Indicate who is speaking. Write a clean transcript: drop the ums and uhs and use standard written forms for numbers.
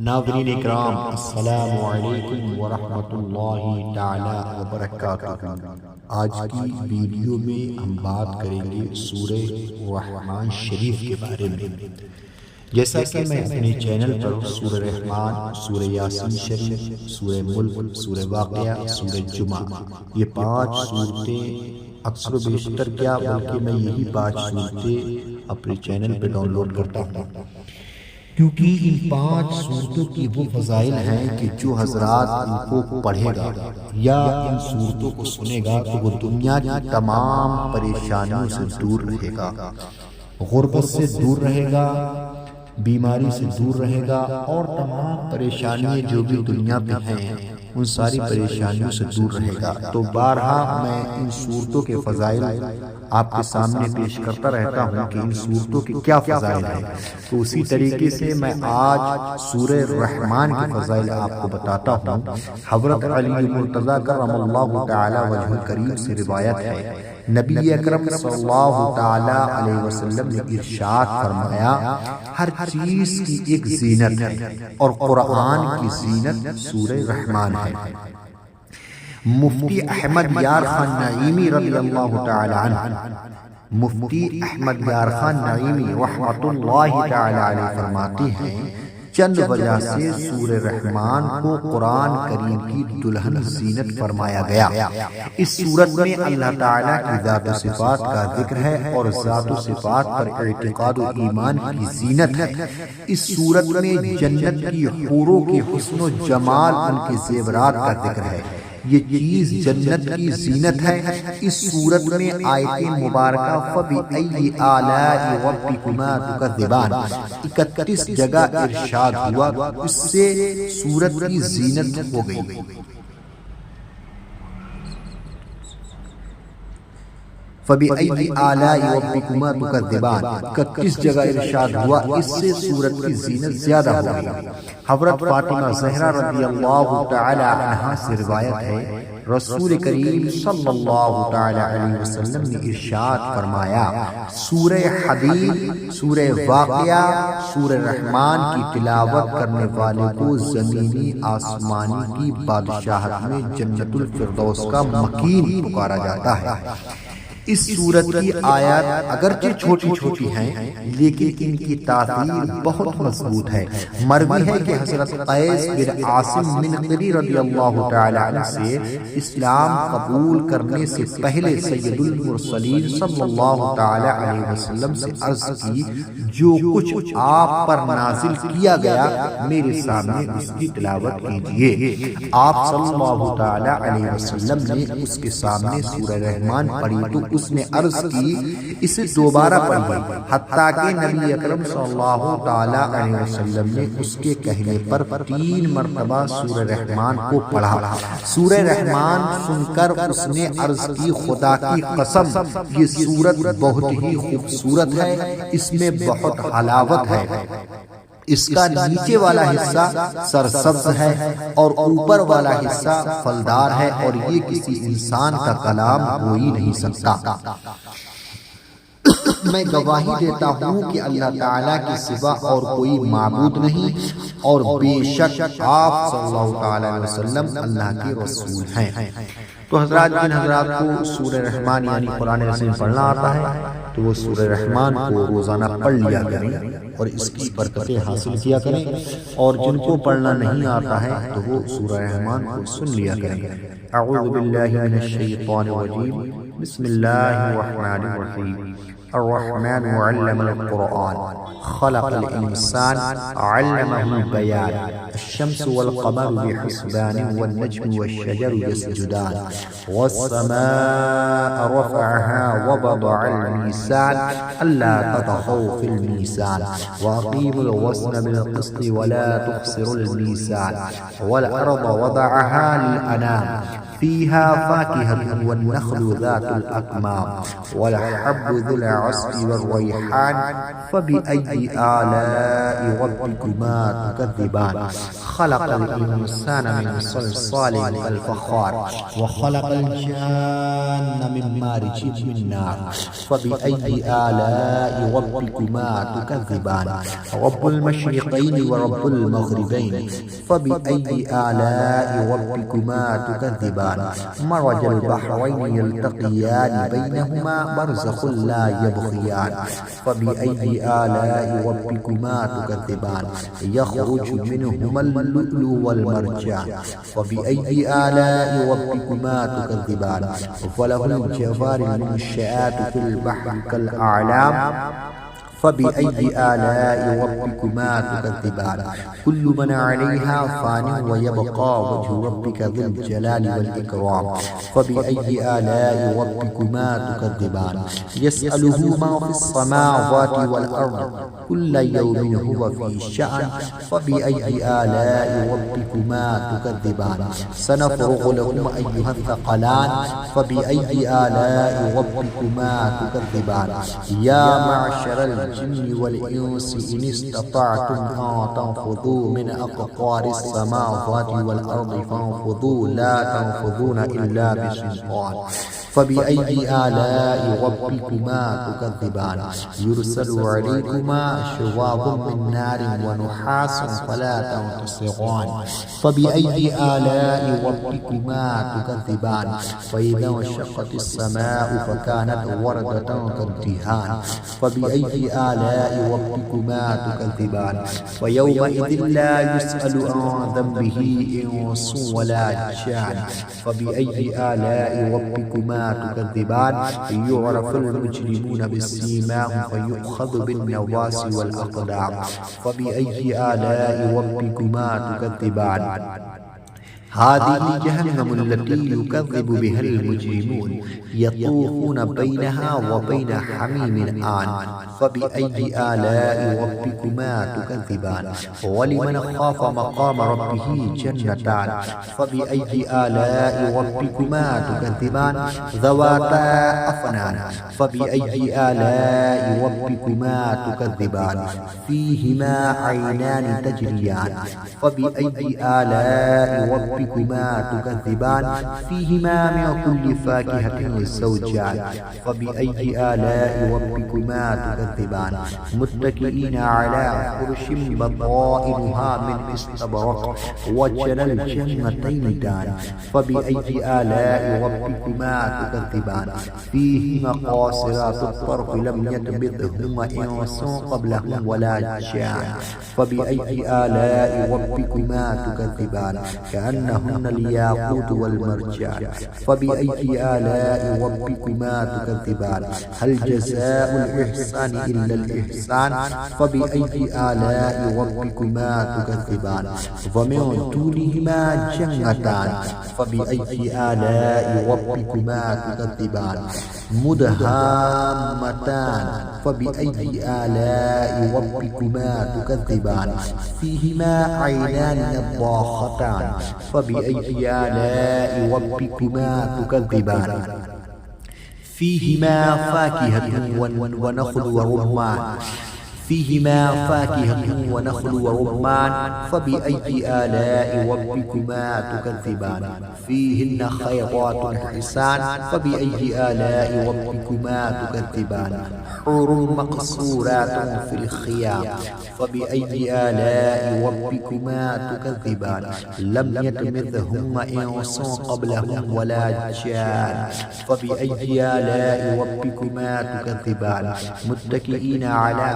Speaker 1: ناظرین اکرام، السلام علیکم ورحمۃ اللہ تعالی وبرکاتہ۔ آج کی ویڈیو میں ہم بات کریں گے سورہ رحمان شریف کے بارے میں۔ جیسا کہ میں اپنے چینل پر سورہ رحمان، سورہ یاسین شریف، سورہ ملک، سورہ واقعہ، سورہ جمعہ، یہ 5 صورتیں اکثر و بیشتر کیا بلکہ میں یہی 5 صورتیں اپنے چینل پہ ڈاؤن لوڈ کرتا ہوں، کیونکہ ان 5 صورتوں کی وہ فضائل ہیں کہ جو حضرات ان کو پڑھے گا یا ان صورتوں کو سنے گا تو وہ دنیا کی تمام پریشانیوں سے دور رہے گا، غربت سے دور رہے گا، بیماری سے دور رہے گا، اور تمام پریشانیاں جو بھی دنیا پہ ہیں ان ساری پریشانیوں سے دور رہے گا۔ تو بارہا میں ان صورتوں کے فضائل آپ کے سامنے پیش کرتا رہتا ہوں کہ ان صورتوں کے کیا فضائل ہیں، تو اسی طریقے سے میں آج سورہ رحمان کے فضائل آپ کو بتاتا ہوں۔ حضرت علی مرتضیٰ کرم اللہ تعالی وجہ کریم سے روایت ہے، نبی اکرم صلی اللہ تعالی علیہ وسلم نے ارشاد فرمایا، ہر چیز کی ایک زینت ہے اور قرآن کی زینت سورہ رحمان ہے۔ مفتی احمد یار خان نعیمی رضی اللہ تعالی عنہ، مفتی احمد یار خان نعیمی رحمت اللہ تعالی علیہ فرماتے ہیں، چند وجہ سے سورہ رحمان کو قرآن کریم کی دلہن زینت فرمایا گیا۔ اس صورت میں اللہ تعالیٰ کی ذات و صفات کا ذکر ہے اور ذات و صفات پر اعتقاد و ایمان کی زینت ہے۔ اس صورت میں جنت کی حوروں کے حسن و جمال، ان کے زیورات کا ذکر ہے، یہ چیز جنت کی زینت ہے۔ اس صورت میں آیت مبارکہ فَبِأَيِّ آلَاءِ رَبِّكُمَا تُكَذِّبَانِ 31 جگہ ارشاد ہوا، اس سے صورت کی زینت ہو گئی۔ فَبِأَيِّ آلَاءِ رَبِّكُمَا تُكَذِّبَانِ 31 جگہ ارشاد ہوا، اس سے صورت کی زینت زیادہ ہو گئی۔ حضرت فاطمہ زہرا رضی اللہ تعالی عنہا سے روایت ہے، رسول کریم صلی اللہ تعالی علیہ وسلم نے ارشاد فرمایا، سورہ حدید، سورہ واقعہ، سورہ رحمان کی تلاوت کرنے والے کو زمینی آسمانی کی بادشاہت میں جنت الفردوس کا مکین پکارا جاتا ہے۔ اس سورت کی آیات اگرچہ چھوٹی چھوٹی ہیں لیکن ان کی تاثیر بہت مضبوط ہے۔ مروی ہے کہ حضرت قیس بن عاصم منقری رضی اللہ تعالی عنہ سے اسلام قبول کرنے سے پہلے سید المرسلین صلی اللہ تعالی علیہ وسلم سے عرض کی، جو کچھ آپ پر نازل کیا گیا میرے سامنے اس کی تلاوت کیجیے۔ آپ صلی اللہ تعالی علیہ وسلم نے اس کے سامنے سورہ رحمان پڑھی تو اس نے عرض کی، اسے دوبارہ پڑھی، حتیٰ کہ نبی اکرم صلی اللہ تعالی علیہ وسلم نے اس کے کہنے پر 3 مرتبہ سورہ رحمان کو پڑھا۔ سورہ رحمان سن کر اس نے عرض کی، خدا کی قسم یہ سورت بہت ہی خوبصورت ہے، اس میں بہت حلاوت ہے، اس کا نیچے والا حصہ سرسبز ہے اور اوپر والا حصہ پھلدار ہے، اور یہ کسی انسان کا کلام ہو ہی نہیں سکتا۔ میں گواہی دیتا ہوں کہ اللہ تعالیٰ کے سوا اور کوئی معبود نہیں، اور بے شک آپ صلی اللہ تعالیٰ علیہ وسلم اللہ کے رسول ہیں۔ تو حضرات، جن حضرات کو سورہ رحمان یعنی قرآن عظیم پڑھنا آتا ہے تو وہ سورہ رحمان کو روزانہ پڑھ لیا کریں اور اس کی برکتیں حاصل کیا کریں، اور جن کو پڑھنا نہیں آتا ہے تو وہ سورہ رحمان کو سن لیا کریں۔ اعوذ باللہ من الشیطان الرجیم، بسم اللہ الرحمن الرحیم۔ الرحمن علم القرآن خلق الإنسان علمه البيان الشمس والقمر بحسبان والنجم والشجر يسجدان والسماء رفعها ووضع الميزان ألا تطغوا في الميزان وأقيموا الوزن بالقسط ولا تخسروا الميزان والأرض وضعها للأنام فيها فاكهة والنخل ذات الأكمام والحب ذو العصف والريحان فبأي آلاء ربكما تكذبان خلق الإنسان من صلصال كالفخار وخلق الجان من مارج من نار فبأي آلاء ربكما تكذبان رب المشرقين ورب المغربين فبأي آلاء ربكما تكذبان مرج البحرين يلتقيان بينهما برزخ لا يبغيان فبأي آلاء ربكما تكذبان يخرج منهما اللؤلؤ والمرجان فبأي آلاء ربكما تكذبان فله الجوار المنشآت في البحر كالأعلام فبأي آلاء ربكما تكذبان كل من عليها فان ويبقى وجه ربك ذو الجلال والإكرام فبأي آلاء ربكما تكذبان يسأله ما في السماوات والأرض كل يوم هو في شأن فبأي آلاء ربكما تكذبان سنفرغ لكم أيها الثقلان فبأي آلاء ربكما تكذبان يا معشر الجن والإنس إن استطعتم أن تنفذوا من أقطار السماوات والأرض فانفذوا لا تنفذون إلا بسلطان فبأي آلاء ربكما تكذبان يرسل عليكما شواظ من نار ونحاس فلا تنتصران فبأي آلاء ربكما تكذبان فإذا انشقت السماء فكانت وردة كالدهان فبأي آلاء ربكما تكذبان فيومئذ لا يسأل عن ذنبه إنس ولا جان فبأي آلاء ربكما تكذبان يعرف المجرمون بسيماهم فيؤخذ بالنواصي والأقدام فبأي آلاء ربكما تكذبان هذه جهنم التي يكذب بها المجرمون يطوفون بينها وبين حميم آن فبأي آلاء ربكما تكذبان ولمن خاف مقام ربه جنتان فبأي آلاء ربكما تكذبان ذواتا أفنان فبأي آلاء ربكما تكذبان فيهما عينان تجريان فبأي آلاء ربكما تكذبان فيهما من كل فاكهة زوجان فبأي آلاء ربكما تكذبان متكئين على فرش بطائنها من استبرق وجنى الجنتين دان فبأي آلاء ربكما تكذبان فيهما قاصرات الطرف لم يطمثهن إنس قبلهم ولا جان فبأي آلاء ربكما تكذبان كأنهن الياقوت والمرجان فبأي آلاء ربكما تكذبان هل جزاء الإحسان إلا الإحسان فبأي آلاء ربكما تكذبان ومن دونهما جنتان فبأي آلاء ربكما تكذبان مدهامتان فبأي آلاء ربكما تكذبان فيهما عينان نضاختان فبأي آلاء ربكما تكذبان فيهما فاكهة ونخل ورمان فيهما فاكهة ونخل ورمان فبأي آلاء ربكما تكذبان فيهن خيرات حسان فبأي آلاء ربكما تكذبان حور مقصورات في الخيام فبأي آلاء ربكما تكذبان لم يطمثهن إنس قبلهم ولا جان فبأي آلاء ربكما تكذبان متكئين على